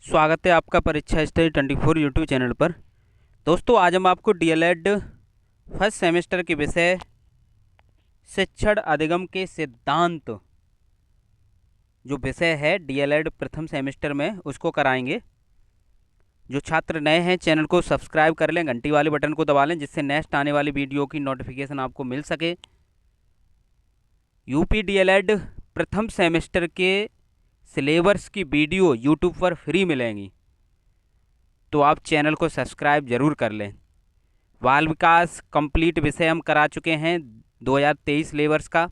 स्वागत है आपका परीक्षा स्टडी 24 यूट्यूब चैनल पर। दोस्तों, आज हम आपको डीएलएड फर्स्ट सेमेस्टर के विषय शिक्षण अधिगम के सिद्धांत जो विषय है डीएलएड प्रथम सेमेस्टर में उसको कराएंगे। जो छात्र नए हैं चैनल को सब्सक्राइब कर लें, घंटी वाले बटन को दबा लें जिससे नेक्स्ट आने वाली वीडियो की नोटिफिकेशन आपको मिल सके। यूपी डीएलएड प्रथम सेमेस्टर के सिलेबस की वीडियो यूट्यूब पर फ्री मिलेंगी, तो आप चैनल को सब्सक्राइब जरूर कर लें। बाल विकास कंप्लीट विषय हम करा चुके हैं 2023 सिलेबस का।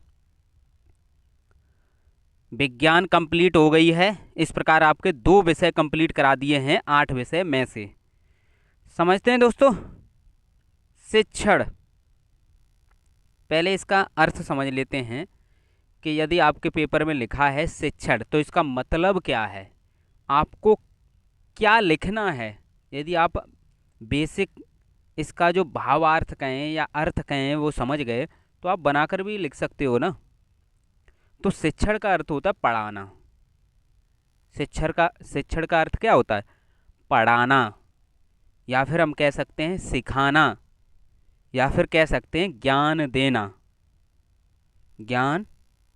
विज्ञान कंप्लीट हो गई है। इस प्रकार आपके 2 विषय कंप्लीट करा दिए हैं 8 विषय में से। समझते हैं दोस्तों, शिक्षण। पहले इसका अर्थ समझ लेते हैं कि यदि आपके पेपर में लिखा है शिक्षण तो इसका मतलब क्या है, आपको क्या लिखना है। यदि आप बेसिक इसका जो भावार्थ कहें या अर्थ कहें वो समझ गए तो आप बनाकर भी लिख सकते हो ना। तो शिक्षण का अर्थ होता है पढ़ाना। शिक्षण का अर्थ क्या होता है? पढ़ाना, या फिर हम कह सकते हैं सिखाना, या फिर कह सकते हैं ज्ञान देना। ज्ञान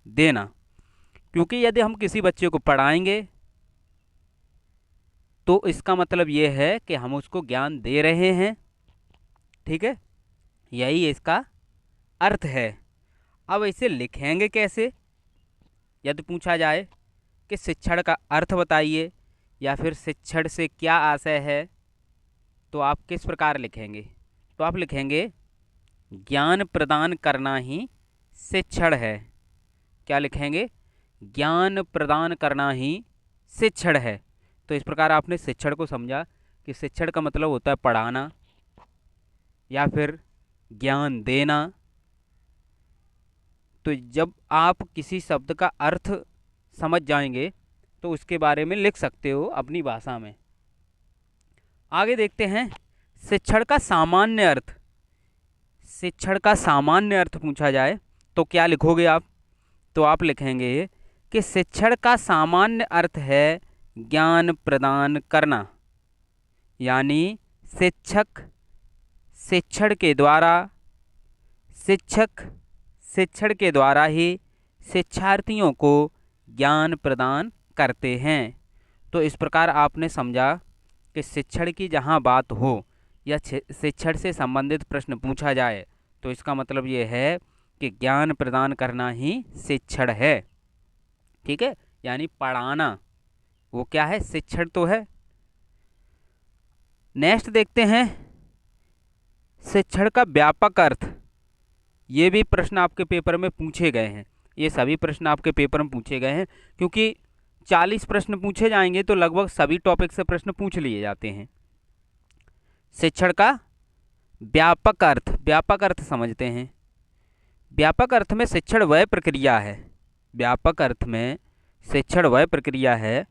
देना, क्योंकि यदि हम किसी बच्चे को पढ़ाएंगे तो इसका मतलब ये है कि हम उसको ज्ञान दे रहे हैं। ठीक है, यही इसका अर्थ है। अब इसे लिखेंगे कैसे? यदि पूछा जाए कि शिक्षण का अर्थ बताइए या फिर शिक्षण से क्या आशय है, तो आप किस प्रकार लिखेंगे? तो आप लिखेंगे ज्ञान प्रदान करना ही शिक्षण है। क्या लिखेंगे? ज्ञान प्रदान करना ही शिक्षण है। तो इस प्रकार आपने शिक्षण को समझा कि शिक्षण का मतलब होता है पढ़ाना या फिर ज्ञान देना। तो जब आप किसी शब्द का अर्थ समझ जाएंगे तो उसके बारे में लिख सकते हो अपनी भाषा में। आगे देखते हैं शिक्षण का सामान्य अर्थ। शिक्षण का सामान्य अर्थ पूछा जाए तो क्या लिखोगे आप? तो आप लिखेंगे कि शिक्षण का सामान्य अर्थ है ज्ञान प्रदान करना, यानी शिक्षक शिक्षण के द्वारा ही शिक्षार्थियों को ज्ञान प्रदान करते हैं। तो इस प्रकार आपने समझा कि शिक्षण की जहाँ बात हो या शिक्षण से संबंधित प्रश्न पूछा जाए तो इसका मतलब ये है कि ज्ञान प्रदान करना ही शिक्षण है। ठीक है, यानी पढ़ाना वो क्या है? शिक्षण तो है। नेक्स्ट देखते हैं शिक्षण का व्यापक अर्थ। ये भी प्रश्न आपके पेपर में पूछे गए हैं। ये सभी प्रश्न आपके पेपर में पूछे गए हैं क्योंकि 40 प्रश्न पूछे जाएंगे तो लगभग सभी टॉपिक से प्रश्न पूछ लिए जाते हैं। शिक्षण का व्यापक अर्थ समझते हैं। व्यापक अर्थ में शिक्षण वह प्रक्रिया है। व्यापक अर्थ में शिक्षण वह प्रक्रिया है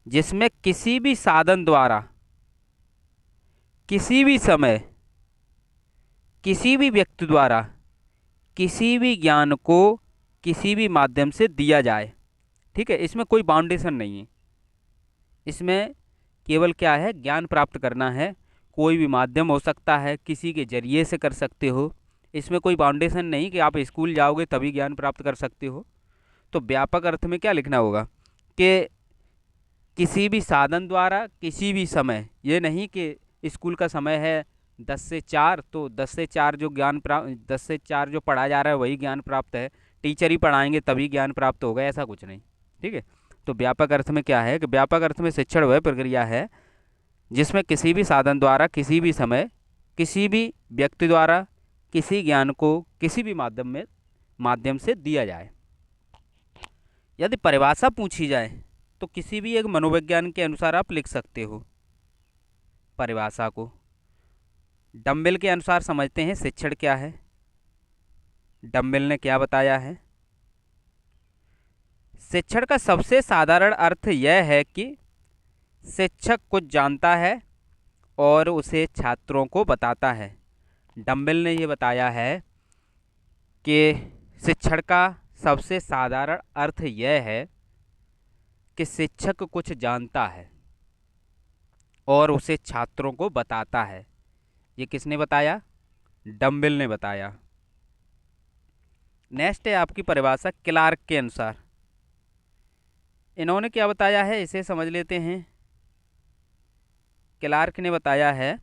जिसमें किसी भी साधन द्वारा किसी भी समय किसी भी व्यक्ति द्वारा किसी भी ज्ञान को किसी भी माध्यम से दिया जाए। ठीक है, इसमें कोई बाउंडेशन नहीं है। इसमें केवल क्या है? ज्ञान प्राप्त करना है। कोई भी माध्यम हो सकता है, किसी के जरिए से कर सकते हो। इसमें कोई बाउंडेशन नहीं कि आप स्कूल जाओगे तभी ज्ञान प्राप्त कर सकते हो। तो व्यापक अर्थ में क्या लिखना होगा कि किसी भी साधन द्वारा किसी भी समय। ये नहीं कि स्कूल का समय है 10 से 4 तो 10 से 4 जो 10 से 4 जो पढ़ा जा रहा है वही ज्ञान प्राप्त है, टीचर ही पढ़ाएंगे तभी ज्ञान प्राप्त होगा, ऐसा कुछ नहीं। ठीक है, तो व्यापक अर्थ में क्या है कि व्यापक अर्थ में शिक्षण वह प्रक्रिया है जिसमें किसी भी साधन द्वारा किसी भी समय किसी भी व्यक्ति द्वारा किसी ज्ञान को किसी भी माध्यम से दिया जाए। यदि परिभाषा पूछी जाए तो किसी भी एक मनोविज्ञान के अनुसार आप लिख सकते हो परिभाषा को। डम्बेल के अनुसार समझते हैं शिक्षण क्या है। डम्बेल ने क्या बताया है? शिक्षण का सबसे साधारण अर्थ यह है कि शिक्षक कुछ जानता है और उसे छात्रों को बताता है। डम्बेल ने ये बताया है कि शिक्षण का सबसे साधारण अर्थ यह है कि शिक्षक कुछ जानता है और उसे छात्रों को बताता है। ये किसने बताया? डम्बेल ने बताया। नेक्स्ट है आपकी परिभाषा क्लार्क के अनुसार। इन्होंने क्या बताया है, इसे समझ लेते हैं। क्लार्क ने बताया है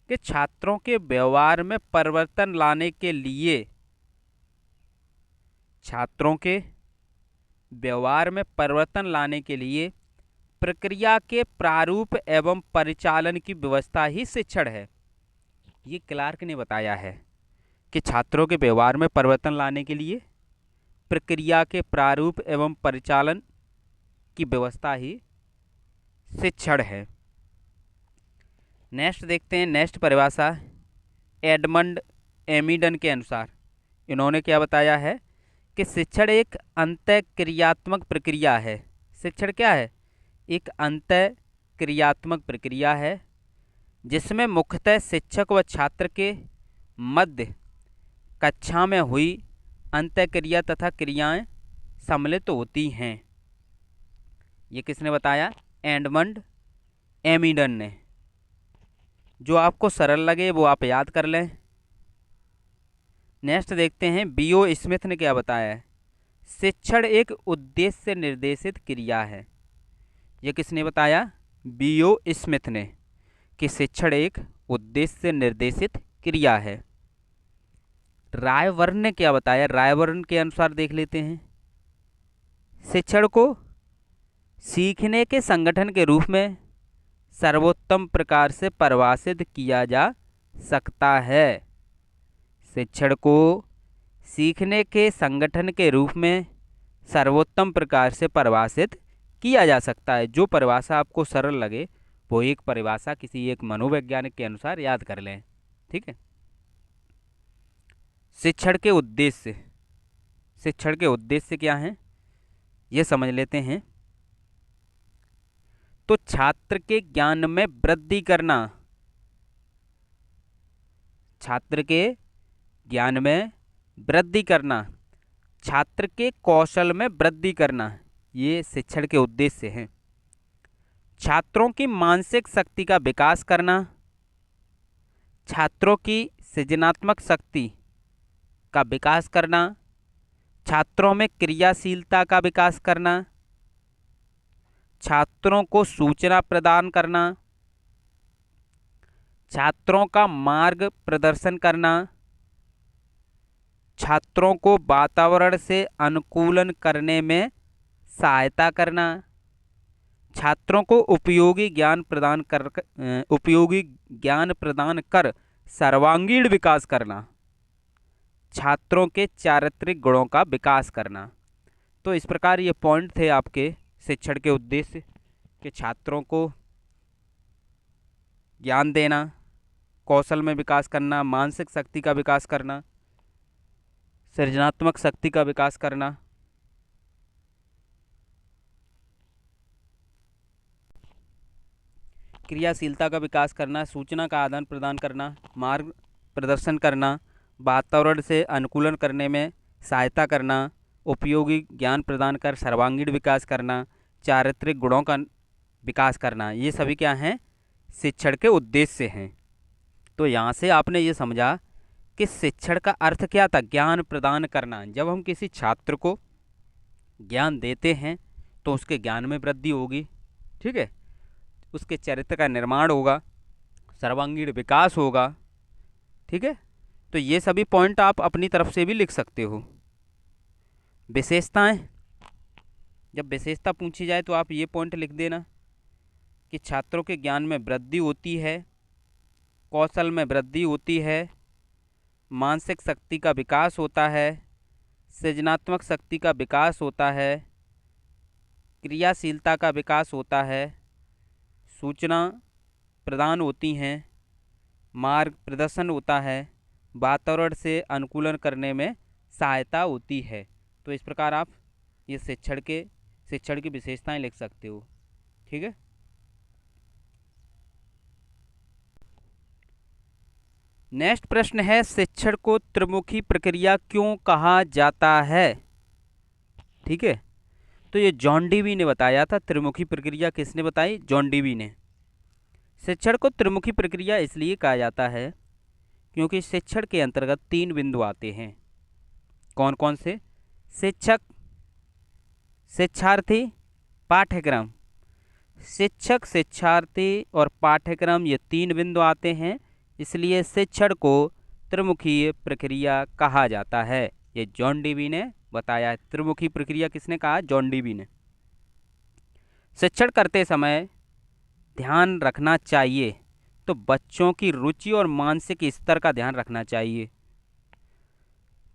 कि छात्रों के व्यवहार में परिवर्तन लाने के लिए, छात्रों के व्यवहार में परिवर्तन लाने के लिए प्रक्रिया के प्रारूप एवं परिचालन की व्यवस्था ही शिक्षण है। ये क्लार्क ने बताया है कि छात्रों के व्यवहार में परिवर्तन लाने के लिए प्रक्रिया के प्रारूप एवं परिचालन की व्यवस्था ही शिक्षण है। नेक्स्ट देखते हैं, नेक्स्ट परिभाषा एडमंड एमिडन के अनुसार। इन्होंने क्या बताया है कि शिक्षण एक अंतःक्रियात्मक प्रक्रिया है। शिक्षण क्या है? एक अंतःक्रियात्मक प्रक्रिया है जिसमें मुख्यतः शिक्षक व छात्र के मध्य कक्षा में हुई अंतःक्रिया तथा क्रियाएं सम्मिलित होती हैं। ये किसने बताया? एडमंड एमिडन ने। जो आपको सरल लगे वो आप याद कर लें। नेक्स्ट देखते हैं, बीओ स्मिथ ने क्या बताया है? शिक्षण एक उद्देश्य से निर्देशित क्रिया है। ये किसने बताया? बीओ स्मिथ ने, कि शिक्षण एक उद्देश्य से निर्देशित क्रिया है। रायवर्न ने क्या बताया? रायवर्न के अनुसार देख लेते हैं। शिक्षण को सीखने के संगठन के रूप में सर्वोत्तम प्रकार से परिभाषित किया जा सकता है। शिक्षण को सीखने के संगठन के रूप में सर्वोत्तम प्रकार से परिभाषित किया जा सकता है। जो परिभाषा आपको सरल लगे वो एक परिभाषा किसी एक मनोवैज्ञानिक के अनुसार याद कर लें। ठीक है। शिक्षण के उद्देश्य, शिक्षण के उद्देश्य क्या हैं ये समझ लेते हैं। तो छात्र के ज्ञान में वृद्धि करना, छात्र के ज्ञान में वृद्धि करना, छात्र के कौशल में वृद्धि करना, ये शिक्षण के उद्देश्य हैं। छात्रों की मानसिक शक्ति का विकास करना, छात्रों की सृजनात्मक शक्ति का विकास करना, छात्रों में क्रियाशीलता का विकास करना, छात्रों को सूचना प्रदान करना, छात्रों का मार्ग प्रदर्शन करना, छात्रों को वातावरण से अनुकूलन करने में सहायता करना, छात्रों को उपयोगी ज्ञान प्रदान कर सर्वांगीण विकास करना, छात्रों के चारित्रिक गुणों का विकास करना। तो इस प्रकार ये पॉइंट थे आपके शिक्षण के उद्देश्य, कि छात्रों को ज्ञान देना, कौशल में विकास करना, मानसिक शक्ति का विकास करना, सृजनात्मक शक्ति का विकास करना, क्रियाशीलता का विकास करना, सूचना का आदान प्रदान करना, मार्ग प्रदर्शन करना, वातावरण से अनुकूलन करने में सहायता करना, उपयोगी ज्ञान प्रदान कर सर्वांगीण विकास करना, चारित्रिक गुणों का विकास करना, ये सभी क्या हैं? शिक्षण के उद्देश्य हैं। तो यहाँ से आपने ये समझा कि शिक्षण का अर्थ क्या था? ज्ञान प्रदान करना। जब हम किसी छात्र को ज्ञान देते हैं तो उसके ज्ञान में वृद्धि होगी, ठीक है, उसके चरित्र का निर्माण होगा, सर्वांगीण विकास होगा, ठीक है। तो ये सभी पॉइंट आप अपनी तरफ से भी लिख सकते हो। विशेषताएं, जब विशेषता पूछी जाए तो आप ये पॉइंट लिख देना कि छात्रों के ज्ञान में वृद्धि होती है, कौशल में वृद्धि होती है, मानसिक शक्ति का विकास होता है, सृजनात्मक शक्ति का विकास होता है, क्रियाशीलता का विकास होता है, सूचना प्रदान होती हैं, मार्ग प्रदर्शन होता है, वातावरण से अनुकूलन करने में सहायता होती है। तो इस प्रकार आप ये शिक्षण की विशेषताएं लिख सकते हो, ठीक है। नेक्स्ट प्रश्न है, शिक्षण को त्रिमुखी प्रक्रिया क्यों कहा जाता है? ठीक है, तो ये जॉन डीवी ने बताया था। त्रिमुखी प्रक्रिया किसने बताई? जॉन डीवी ने। शिक्षण को त्रिमुखी प्रक्रिया इसलिए कहा जाता है क्योंकि शिक्षण के अंतर्गत 3 बिंदु आते हैं। कौन कौन से? शिक्षक, शिक्षार्थी, पाठ्यक्रम। शिक्षक, शिक्षार्थी और पाठ्यक्रम, ये 3 बिंदु आते हैं, इसलिए शिक्षण को त्रिमुखी प्रक्रिया कहा जाता है। ये जॉन डीवी ने बताया है। त्रिमुखी प्रक्रिया किसने कहा? जॉन डीवी ने। शिक्षण करते समय ध्यान रखना चाहिए, तो बच्चों की रुचि और मानसिक स्तर का ध्यान रखना चाहिए।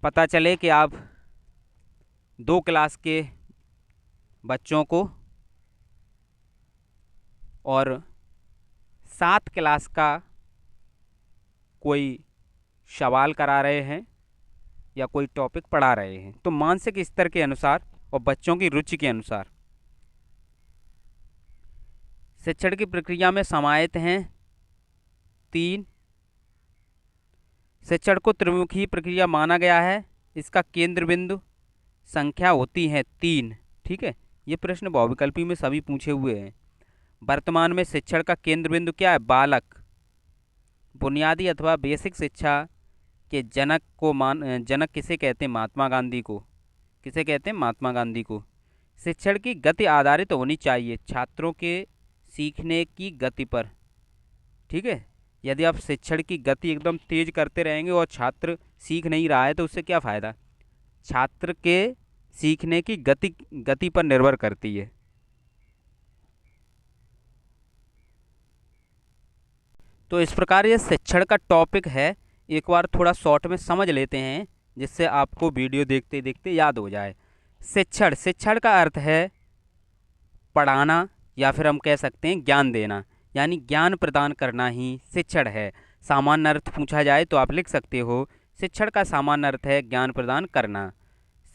पता चले कि आप 2 क्लास के बच्चों को और 7 क्लास का कोई सवाल करा रहे हैं या कोई टॉपिक पढ़ा रहे हैं, तो मानसिक स्तर के अनुसार और बच्चों की रुचि के अनुसार शिक्षण की प्रक्रिया में समाहित हैं 3। शिक्षण को त्रिमुखी प्रक्रिया माना गया है। इसका केंद्र बिंदु संख्या होती है 3। ठीक है, ये प्रश्न बहुविकल्पी में सभी पूछे हुए हैं। वर्तमान में शिक्षण का केंद्र बिंदु क्या है? बालक। बुनियादी अथवा बेसिक शिक्षा के जनक को जनक किसे कहते हैं? महात्मा गांधी को। किसे कहते हैं? महात्मा गांधी को। शिक्षण की गति आधारित होनी चाहिए छात्रों के सीखने की गति पर। ठीक है, यदि आप शिक्षण की गति एकदम तेज करते रहेंगे और छात्र सीख नहीं रहा है तो उससे क्या फ़ायदा? छात्र के सीखने की गति पर निर्भर करती है। तो इस प्रकार ये शिक्षण का टॉपिक है। एक बार थोड़ा शॉर्ट में समझ लेते हैं जिससे आपको वीडियो देखते देखते याद हो जाए। शिक्षण, शिक्षण का अर्थ है पढ़ाना या फिर हम कह सकते हैं ज्ञान देना, यानी ज्ञान प्रदान करना ही शिक्षण है। सामान्य अर्थ पूछा जाए तो आप लिख सकते हो शिक्षण का सामान्य अर्थ है ज्ञान प्रदान करना।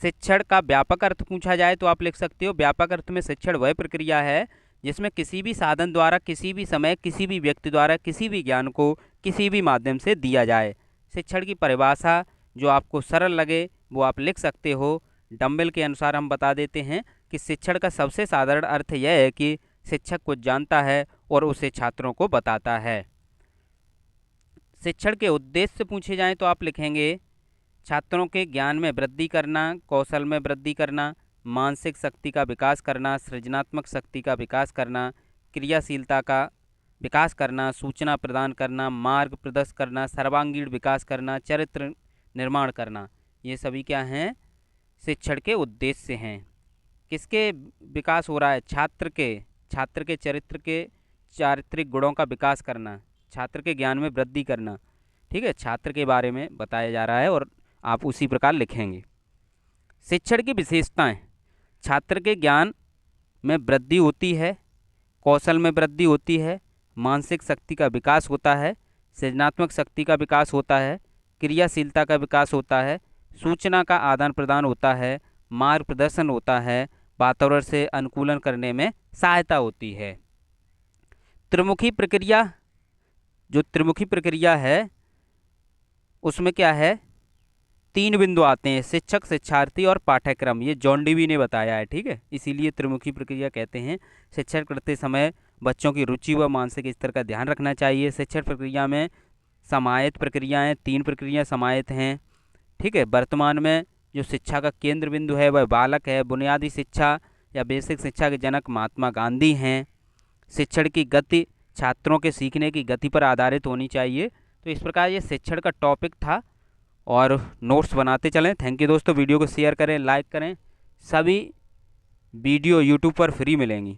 शिक्षण का व्यापक अर्थ पूछा जाए तो आप लिख सकते हो व्यापक अर्थ में शिक्षण वह प्रक्रिया है जिसमें किसी भी साधन द्वारा, किसी भी समय, किसी भी व्यक्ति द्वारा किसी भी ज्ञान को किसी भी माध्यम से दिया जाए। शिक्षण की परिभाषा जो आपको सरल लगे वो आप लिख सकते हो। डम्बल के अनुसार हम बता देते हैं कि शिक्षण का सबसे साधारण अर्थ यह है कि शिक्षक कुछ जानता है और उसे छात्रों को बताता है। शिक्षण के उद्देश्य पूछे जाएं तो आप लिखेंगे छात्रों के ज्ञान में वृद्धि करना, कौशल में वृद्धि करना, मानसिक शक्ति का विकास करना, सृजनात्मक शक्ति का विकास करना, क्रियाशीलता का विकास करना, सूचना प्रदान करना, मार्ग प्रदर्शन करना, सर्वांगीण विकास करना, चरित्र निर्माण करना। ये सभी क्या हैं? शिक्षण के उद्देश्य हैं। किसके विकास हो रहा है? छात्र के चरित्र के चारित्रिक गुणों का विकास करना, छात्र के ज्ञान में वृद्धि करना। ठीक है, छात्र के बारे में बताया जा रहा है और आप उसी प्रकार लिखेंगे। शिक्षण की विशेषताएं, छात्र के ज्ञान में वृद्धि होती है, कौशल में वृद्धि होती है, मानसिक शक्ति का विकास होता है, सृजनात्मक शक्ति का विकास होता है, क्रियाशीलता का विकास होता है, सूचना का आदान प्रदान होता है, मार्ग प्रदर्शन होता है, वातावरण से अनुकूलन करने में सहायता होती है। त्रिमुखी प्रक्रिया, जो त्रिमुखी प्रक्रिया है उसमें क्या है? 3 बिंदु आते हैं, शिक्षक, शिक्षार्थी और पाठ्यक्रम। ये जॉन डीवी ने बताया है। ठीक है, इसीलिए त्रिमुखी प्रक्रिया कहते हैं। शिक्षण करते समय बच्चों की रुचि व मानसिक स्तर का ध्यान रखना चाहिए। शिक्षण प्रक्रिया में समाहित प्रक्रियाएं 3 प्रक्रियाएं समाहित हैं। ठीक है, वर्तमान में जो शिक्षा का केंद्र बिंदु है वह बालक है। बुनियादी शिक्षा या बेसिक शिक्षा के जनक महात्मा गांधी हैं। शिक्षण की गति छात्रों के सीखने की गति पर आधारित होनी चाहिए। तो इस प्रकार ये शिक्षण का टॉपिक था और नोट्स बनाते चलें। थैंक यू दोस्तों। वीडियो को शेयर करें, लाइक करें। सभी वीडियो यूट्यूब पर फ्री मिलेंगी।